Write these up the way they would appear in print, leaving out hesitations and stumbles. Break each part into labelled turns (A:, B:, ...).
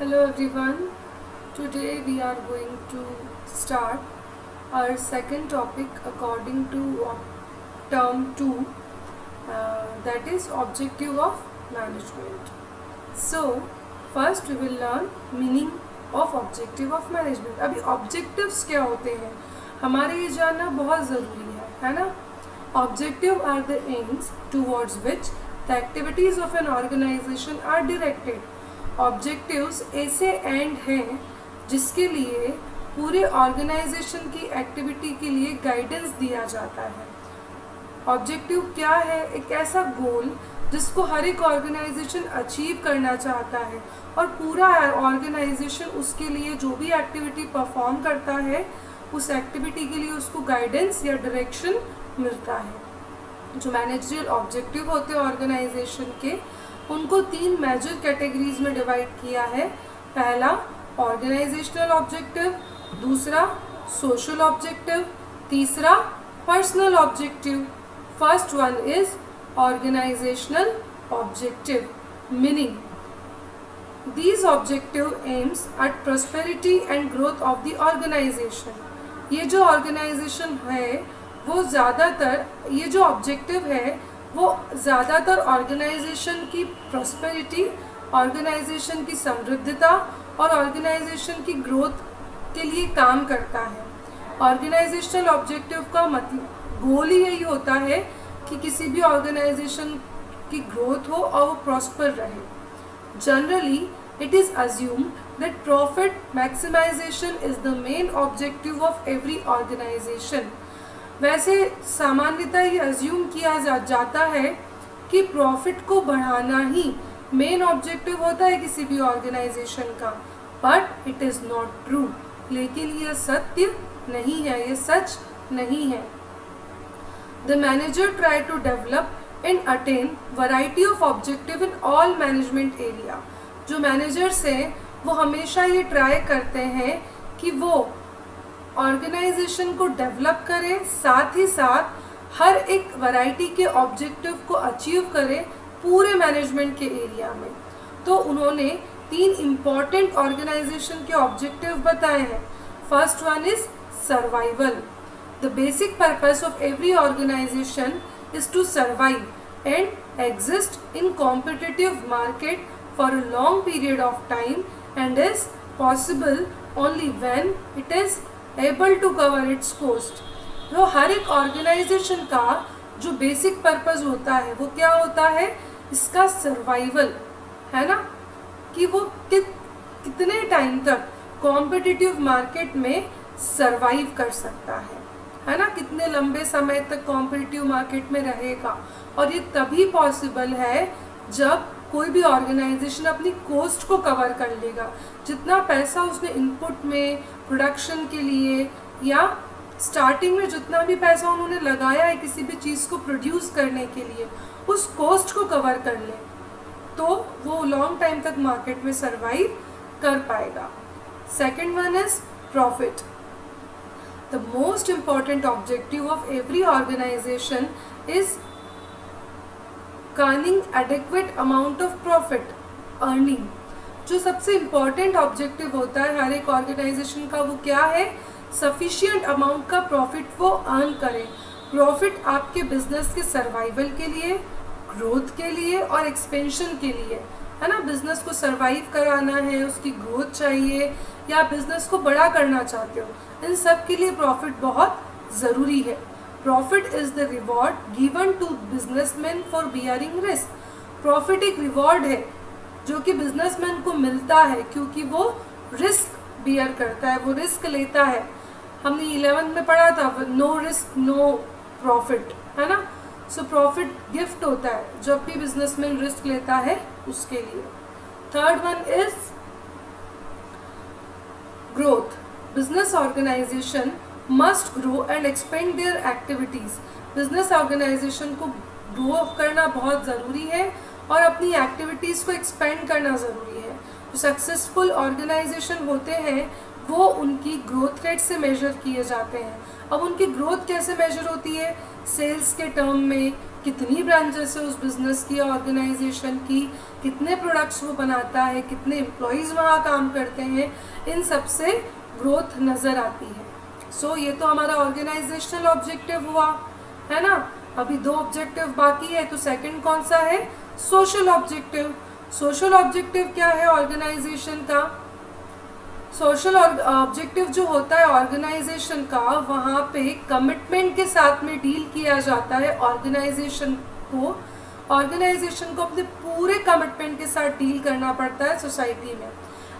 A: Hello everyone. Today we are going to start our second topic according to term 2, that is objective of management. So first we will learn meaning of objective of management. अभी objectives क्या होते हैं हमारे ये जानना बहुत ज़रूरी है ना. Objective are the aims towards which the activities of an organization are directed. Objectives ऐसे एंड हैं जिसके लिए पूरे ऑर्गेनाइजेशन की एक्टिविटी के लिए गाइडेंस दिया जाता है. ऑब्जेक्टिव क्या है? एक ऐसा गोल जिसको हर एक ऑर्गेनाइजेशन अचीव करना चाहता है और पूरा ऑर्गेनाइजेशन उसके लिए जो भी एक्टिविटी परफॉर्म करता है उस एक्टिविटी के लिए उसको गाइडेंस या डायरेक्शन मिलता है. जो मैनेजरियल ऑब्जेक्टिव होते हैं ऑर्गेनाइजेशन के उनको 3 मेजर कैटेगरीज में डिवाइड किया है. पहला ऑर्गेनाइजेशनल ऑब्जेक्टिव, दूसरा सोशल ऑब्जेक्टिव, तीसरा personal objective. First one is organisational objective. Meaning these objective aims at prosperity and growth of the organisation. ये जो ऑर्गेनाइजेशन है वो ज़्यादातर ये जो ऑब्जेक्टिव है वो ज़्यादातर ऑर्गेनाइजेशन की प्रॉस्पेरिटी, ऑर्गेनाइजेशन की समृद्धता और ऑर्गेनाइजेशन की ग्रोथ के लिए काम करता है. ऑर्गेनाइजेशनल ऑब्जेक्टिव का मतलब गोल ही यही होता है कि किसी भी ऑर्गेनाइजेशन की ग्रोथ हो और वो प्रॉस्पर रहे. Generally it is assumed that profit maximisation is the main objective of every organisation. वैसे सामान्यतः ये अज्यूम किया जाता है कि प्रॉफिट को बढ़ाना ही मेन ऑब्जेक्टिव होता है किसी भी ऑर्गेनाइजेशन का, but it is not true. लेकिन यह सत्य नहीं है, ये सच नहीं है. The manager try to develop and attain variety of objective in all management area. जो मैनेजर्स हैं वो हमेशा ये ट्राई करते हैं कि वो ऑर्गेनाइजेशन को डेवलप करें, साथ ही साथ हर एक वैरायटी के ऑब्जेक्टिव को अचीव करें पूरे मैनेजमेंट के एरिया में. तो उन्होंने 3 इम्पॉर्टेंट ऑर्गेनाइजेशन के ऑब्जेक्टिव बताए हैं. First one is survival. The basic purpose of every organisation is to survive and exist in competitive market for a long period of time and is possible only when it is able to cover its cost. तो हर एक organisation का जो basic purpose होता है वो क्या होता है? इसका सर्वाइवल है ना, कि वो कितने टाइम तक कॉम्पिटिटिव मार्केट में सर्वाइव कर सकता है ना, कितने लंबे समय तक कॉम्पिटिटिव मार्केट में रहेगा. और ये तभी पॉसिबल है जब कोई भी ऑर्गेनाइजेशन अपनी कोस्ट को कवर कर लेगा. जितना पैसा उसने इनपुट में प्रोडक्शन के लिए या स्टार्टिंग में जितना भी पैसा उन्होंने लगाया है किसी भी चीज़ को प्रोड्यूस करने के लिए, उस कॉस्ट को कवर कर ले तो वो लॉन्ग टाइम तक मार्केट में सर्वाइव कर पाएगा. Second one is profit. The most important objective of every organisation is earning adequate amount of profit. Earning जो सबसे इम्पॉर्टेंट ऑब्जेक्टिव होता है हर एक ऑर्गेनाइजेशन का वो क्या है? सफिशिएंट अमाउंट का प्रॉफिट वो अर्न करें. प्रॉफिट आपके बिजनेस के सर्वाइवल के लिए, ग्रोथ के लिए और एक्सपेंशन के लिए है ना. बिजनेस को सर्वाइव कराना है, उसकी ग्रोथ चाहिए या बिजनेस को बड़ा करना चाहते हो, इन सब के लिए प्रॉफिट बहुत ज़रूरी है. Profit is the reward given to businessman for bearing risk. Profit एक रिवॉर्ड है जो कि बिजनेसमैन को मिलता है क्योंकि वो रिस्क बियर करता है, वो रिस्क लेता है. हमने 11th में पढ़ा था नो रिस्क नो प्रॉफिट है ना. सो प्रॉफिट गिफ्ट होता है जब भी बिजनेसमैन रिस्क लेता है उसके लिए. Third one is growth. Business organisation must grow and expand their activities. Business organisation को ग्रो करना बहुत ज़रूरी है और अपनी एक्टिविटीज़ को एक्सपेंड करना ज़रूरी है. जो सक्सेसफुल ऑर्गेनाइजेशन होते हैं वो उनकी ग्रोथ रेट से मेजर किए जाते हैं. अब उनकी ग्रोथ कैसे मेजर होती है? सेल्स के टर्म में कितनी ब्रांचेस है उस बिजनेस की, ऑर्गेनाइजेशन की, कितने प्रोडक्ट्स वो बनाता है, कितने एम्प्लॉयज़ वहाँ काम करते हैं, इन सब से ग्रोथ नज़र आती है। सो ये तो हमारा ऑर्गेनाइजेशनल ऑब्जेक्टिव हुआ, है ना। अभी 2 ऑब्जेक्टिव बाकी है, तो सेकंड कौन सा है? Social objective. सोशल ऑब्जेक्टिव क्या है ऑर्गेनाइजेशन का? सोशल ऑब्जेक्टिव जो होता है ऑर्गेनाइजेशन का, वहाँ पे कमिटमेंट के साथ में डील किया जाता है ऑर्गेनाइजेशन को। ऑर्गेनाइजेशन को अपने पूरे कमिटमेंट के साथ डील करना पड़ता है सोसाइटी में।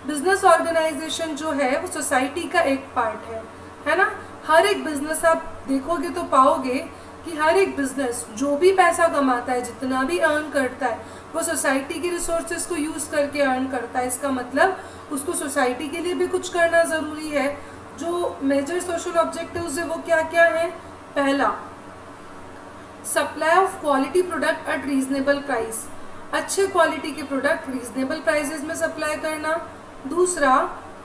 A: बिजनेस ऑर्गेनाइजेशन जो है वो सोसाइटी का एक पार्ट है ना। हर एक बिजनेस आप देखोगे तो पाओगे कि हर एक बिजनेस जो भी पैसा कमाता है, जितना भी अर्न करता है, वो सोसाइटी के रिसोर्सेज को यूज़ करके अर्न करता है। इसका मतलब उसको सोसाइटी के लिए भी कुछ करना ज़रूरी है। जो मेजर सोशल ऑब्जेक्टिव्स है वो क्या क्या है? पहला, supply of quality product at reasonable price, अच्छे क्वालिटी के प्रोडक्ट रीजनेबल प्राइसेस में सप्लाई करना। दूसरा,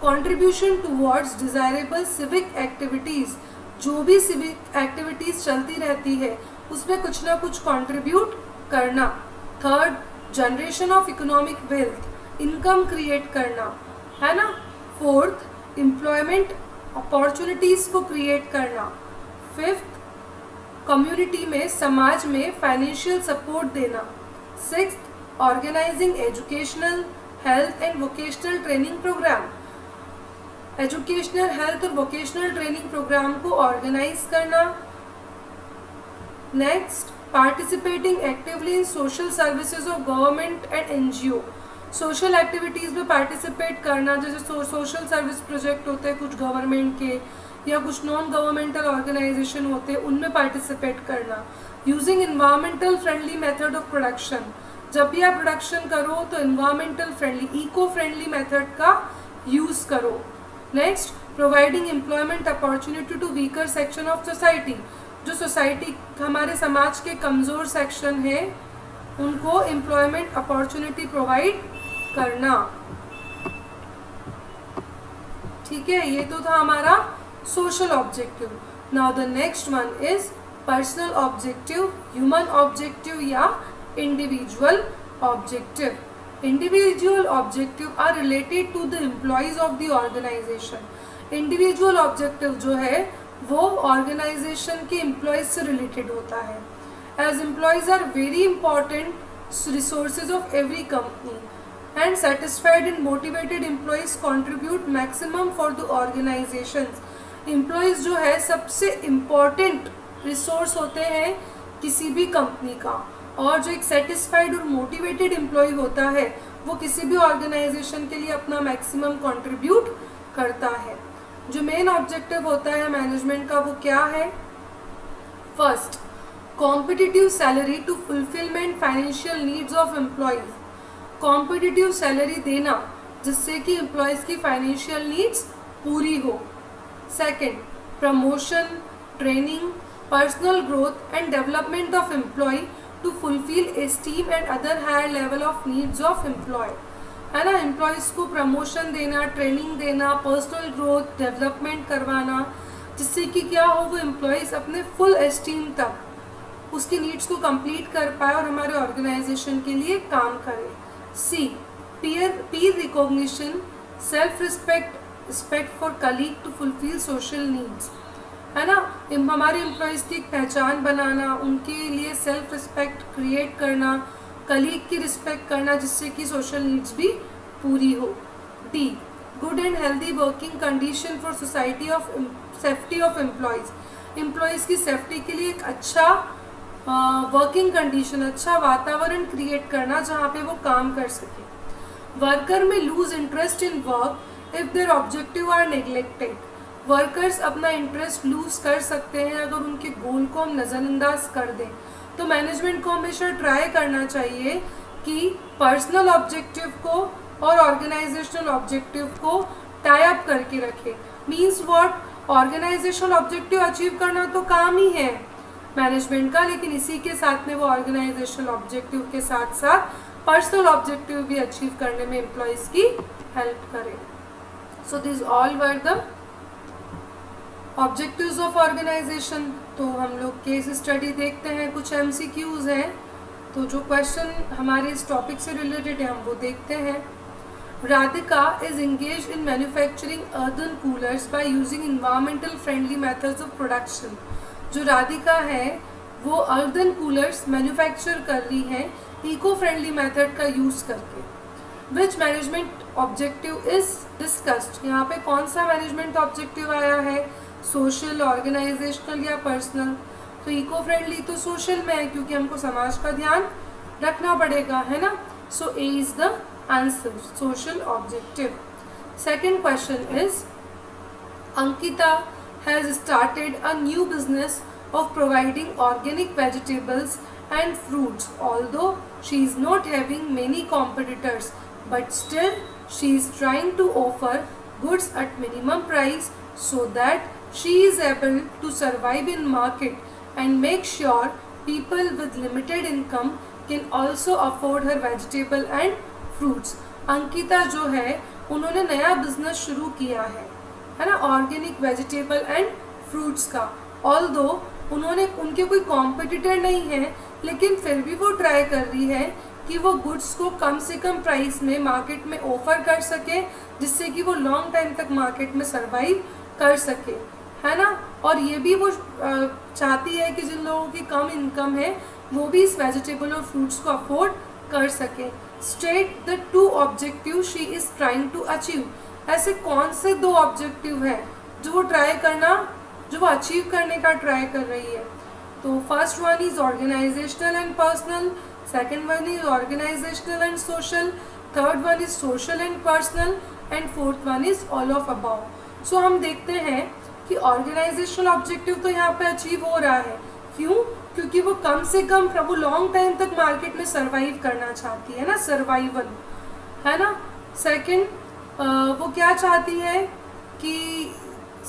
A: contribution towards desirable civic activities, जो भी सिविक एक्टिविटीज़ चलती रहती है उसमें कुछ ना कुछ कंट्रीब्यूट करना। Third, generation of economic wealth, income create करना, है ना। फोर्थ, एम्प्लॉयमेंट अपॉर्चुनिटीज़ को क्रिएट करना। फिफ्थ, कम्युनिटी में, समाज में फाइनेंशियल सपोर्ट देना। Sixth, organising educational, health and vocational training programme, educational, health और वोकेशनल ट्रेनिंग प्रोग्राम को ऑर्गेनाइज करना। Next, participating actively in social services of government and NGO, social activities में participate करना, जैसे सोशल सर्विस प्रोजेक्ट होते हैं कुछ गवर्नमेंट के या कुछ नॉन गवर्नमेंटल ऑर्गेनाइजेशन होते हैं, उनमें पार्टिसिपेट करना। Using environmental friendly method of production, जब भी आप प्रोडक्शन करो तो environmental friendly, eco friendly method का यूज़ करो। Next, providing employment opportunity to weaker section of society, जो सोसाइटी, हमारे समाज के कमज़ोर सेक्शन है, उनको एम्प्लॉयमेंट अपॉर्चुनिटी प्रोवाइड करना। ठीक है, ये तो था हमारा social objective. Now the next one is personal objective, human objective या individual objective. Individual objective are related to the employees of the organization. Individual objective जो है वो ऑर्गेनाइजेशन के एम्प्लॉयज से रिलेटेड होता है। As employees are very important resources of every company and satisfied and motivated employees contribute maximum for the organizations। employees जो है सबसे important resource होते हैं किसी भी कंपनी का, और जो एक satisfied और motivated employee होता है वो किसी भी organization के लिए अपना maximum contribute करता है। जो main objective होता है मैनेजमेंट का वो क्या है? First, competitive salary to fulfillment financial needs of employees, competitive salary देना जिससे कि एम्प्लॉयज़ की फाइनेंशियल नीड्स पूरी हो। Second, promotion, training, personal growth and development of employ to fulfil esteem and other higher level of needs of employ, है ना। Employees को promotion देना, ट्रेनिंग देना, पर्सनल ग्रोथ, डेवलपमेंट करवाना, जिससे कि क्या हो, वो एम्प्लॉयज़ अपने फुल एस्टीम तक उसकी नीड्स को कंप्लीट कर पाए और हमारे ऑर्गेनाइजेशन के लिए काम करे। सी, peer recognition, self respect for colleague to fulfill social needs, है ना। हमारे एम्प्लॉयज़ की एक पहचान बनाना, उनके लिए सेल्फ रिस्पेक्ट क्रिएट करना, कलीग की रिस्पेक्ट करना, जिससे कि सोशल नीड्स भी पूरी हो। D, good and healthy working condition for society of safety of employees, employees की सेफ्टी के लिए एक अच्छा वर्किंग कंडीशन, अच्छा वातावरण क्रिएट करना जहाँ पे वो काम कर सके। वर्कर में lose interest in work if their objective are neglected, workers अपना इंटरेस्ट लूज कर सकते हैं अगर उनके गोल को हम नज़रअंदाज कर दें। तो मैनेजमेंट को हमेशा ट्राई करना चाहिए कि पर्सनल ऑब्जेक्टिव को और ऑर्गेनाइजेशनल ऑब्जेक्टिव को टाई अप करके रखे। Means what, organisational objective achieve करना तो काम ही है मैनेजमेंट का, लेकिन इसी के साथ में वो ऑर्गेनाइजेशनल ऑब्जेक्टिव के साथ साथ पर्सनल ऑब्जेक्टिव भी अचीव करने में एम्प्लॉयज़ की हेल्प करें। So this all were the objectives of organisation. तो हम लोग केस स्टडी देखते हैं, कुछ MCQs हैं, तो जो क्वेश्चन हमारे इस टॉपिक से रिलेटेड है हम वो देखते हैं. Radhika is engaged in manufacturing earthen coolers by using environmental friendly methods of production. जो राधिका है वो अर्दन कूलर्स मैन्युफैक्चर कर रही हैं इको फ्रेंडली मेथड का यूज़ करके. विच मैनेजमेंट ऑब्जेक्टिव इज डिस्कस्ड. यहाँ पे कौन सा मैनेजमेंट ऑब्जेक्टिव आया है, सोशल, ऑर्गेनाइजेशनल या पर्सनल. तो इको फ्रेंडली तो सोशल में है क्योंकि हमको समाज का ध्यान रखना पड़ेगा, है ना. So a is the answer, social objective. Second question is Ankita has started a new business of providing organic vegetables and fruits. Although she is not having many competitors, but still she is trying to offer goods at minimum price so that she is able to survive in market and make sure people with limited income can also afford her vegetable and fruits. Ankita जो है उन्होंने नया business शुरू किया है ना, organic vegetable and fruits का. Although उनके कोई कॉम्पिटिटर नहीं है, लेकिन फिर भी वो ट्राई कर रही है कि वो गुड्स को कम से कम प्राइस में मार्केट में ऑफर कर सके, जिससे कि वो लॉन्ग टाइम तक मार्केट में सर्वाइव कर सके, है ना. और ये भी वो चाहती है कि जिन लोगों की कम इनकम है वो भी इस वेजिटेबल और फ्रूट्स को अफोर्ड कर सके. State the 2 objective she is trying to achieve. ऐसे कौन से 2 ऑब्जेक्टिव है जो वो अचीव करने का ट्राई कर रही है. तो first one is organizational and personal, second one is organizational and social, third one is social and personal and fourth one is all of above. So हम देखते हैं कि ऑर्गेनाइजेशनल ऑब्जेक्टिव तो यहाँ पे अचीव हो रहा है. क्यों? क्योंकि वो कम से कम वो लॉन्ग टाइम तक मार्केट में सर्वाइव करना चाहती है ना, सर्वाइवल, है ना. सेकेंड वो क्या चाहती है कि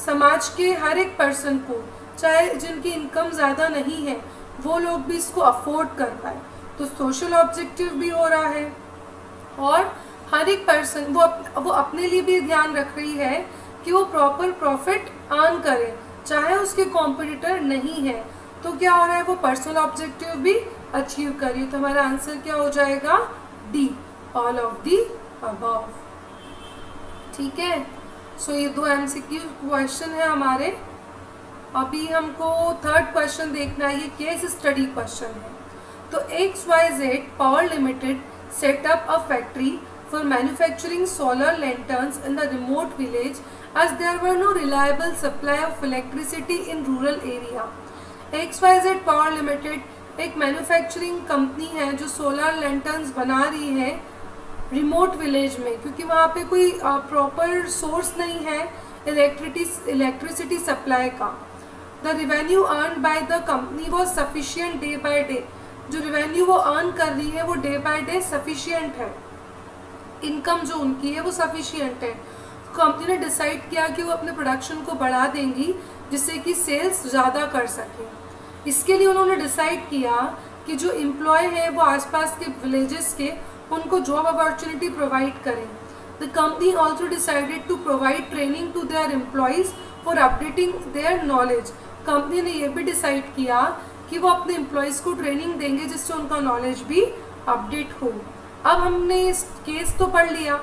A: समाज के हर एक पर्सन को, चाहे जिनकी इनकम ज़्यादा नहीं है, वो लोग भी इसको अफोर्ड कर पाए. तो सोशल ऑब्जेक्टिव भी हो रहा है और हर एक पर्सन वो अपने लिए भी ध्यान रख रही है कि वो प्रॉपर प्रॉफिट अर्न करे, चाहे उसके कॉम्पिटिटर नहीं है. तो क्या हो रहा है, वो पर्सनल ऑब्जेक्टिव भी अचीव कर रही है. तो हमारा आंसर क्या हो जाएगा, D, all of the above. ठीक है. सो ये 2 MCQ क्वेश्चन है हमारे. अभी हमको थर्ड क्वेश्चन देखना है, ये केस स्टडी क्वेश्चन है. तो XYZ power limited set up a factory for manufacturing solar lanterns in the remote village as there were no reliable supply of electricity in rural area. XYZ power limited एक manufacturing company है जो solar lanterns बना रही है remote village में, क्योंकि वहाँ पे कोई प्रॉपर सोर्स नहीं है इलेक्ट्रिसिटी सप्लाई का. The revenue earn by the company was sufficient day by day. जो रिवेन्यू वो अर्न कर रही है वो डे बाय डे सफिशियंट है, इनकम जो उनकी है वो सफिशियंट है. कंपनी ने डिसाइड किया कि वो अपने प्रोडक्शन को बढ़ा देंगी जिससे कि सेल्स ज़्यादा कर सकें. इसके लिए उन्होंने डिसाइड किया कि जो एम्प्लॉय हैं वो आसपास के विलेजेस के उनको जॉब अपॉर्चुनिटी प्रोवाइड करें. The company also decided to provide training to their employees for updating their knowledge. Company ने यह भी डिसाइड किया कि वो अपने एम्प्लॉयज़ को ट्रेनिंग देंगे जिससे उनका नॉलेज भी अपडेट हो. अब हमने इस केस तो पढ़ लिया,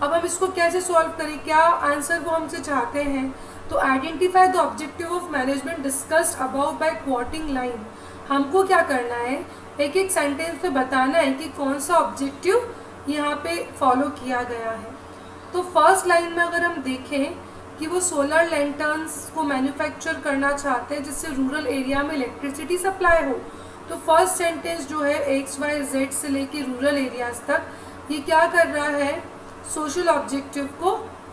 A: अब हम इसको कैसे सॉल्व करें, क्या आंसर वो हमसे चाहते हैं. तो identify the objective of management discussed about by quoting line. हमको क्या करना है, एक एक सेंटेंस में बताना है कि कौन सा ऑब्जेक्टिव यहाँ पे फॉलो किया गया है. तो फर्स्ट लाइन में अगर हम देखें कि वो सोलर लैंटर्न्स को मैन्युफैक्चर करना चाहते हैं जिससे रूरल एरिया में इलेक्ट्रिसिटी सप्लाई हो, तो फर्स्ट सेंटेंस जो है XYZ से लेके रूरल एरियाज तक ये क्या कर रहा है, सोशल ऑब्जेक्टिव को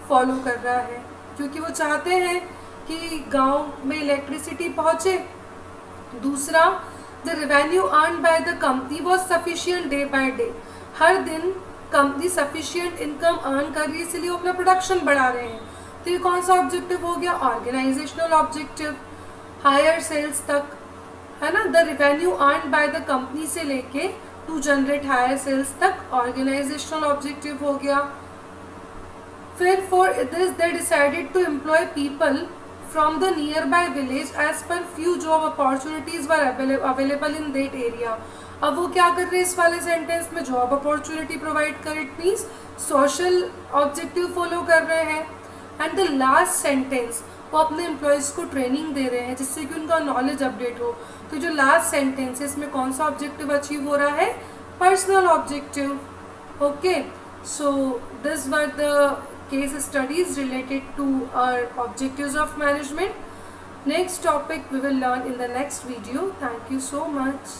A: फॉलो कर रहा है, क्योंकि वो चाहते हैं कि गांव में इलेक्ट्रिसिटी पहुंचे. दूसरा, the revenue earn by the company was sufficient day by day. हर दिन कंपनी सफिशियंट इनकम अर्न कर रही है, इसलिए वो अपना प्रोडक्शन बढ़ा रहे हैं. तो ये कौन सा ऑब्जेक्टिव हो गया, ऑर्गेनाइजेशनल ऑब्जेक्टिव, हायर सेल्स तक, है ना. The revenue earn by the company से लेके टू जनरेट हायर सेल्स तक ऑर्गेनाइजेशनल ऑब्जेक्टिव हो गया. फिर for this they decided to employ people from the nearby village as per few job opportunities were available in that area. अब वो क्या कर रहे हैं इस वाले सेंटेंस में, जॉब अपॉर्चुनिटी प्रोवाइड कर, it means social objective follow कर रहे हैं. एंड द लास्ट सेंटेंस, वो अपने एम्प्लॉयज़ को ट्रेनिंग दे रहे हैं जिससे कि उनका नॉलेज अपडेट हो. तो जो लास्ट सेंटेंस है इसमें कौन सा ऑब्जेक्टिव अचीव हो रहा है, personal objective. Okay, so this were the case studies related to our objectives of management. Next topic we will learn in the next video. Thank you so much.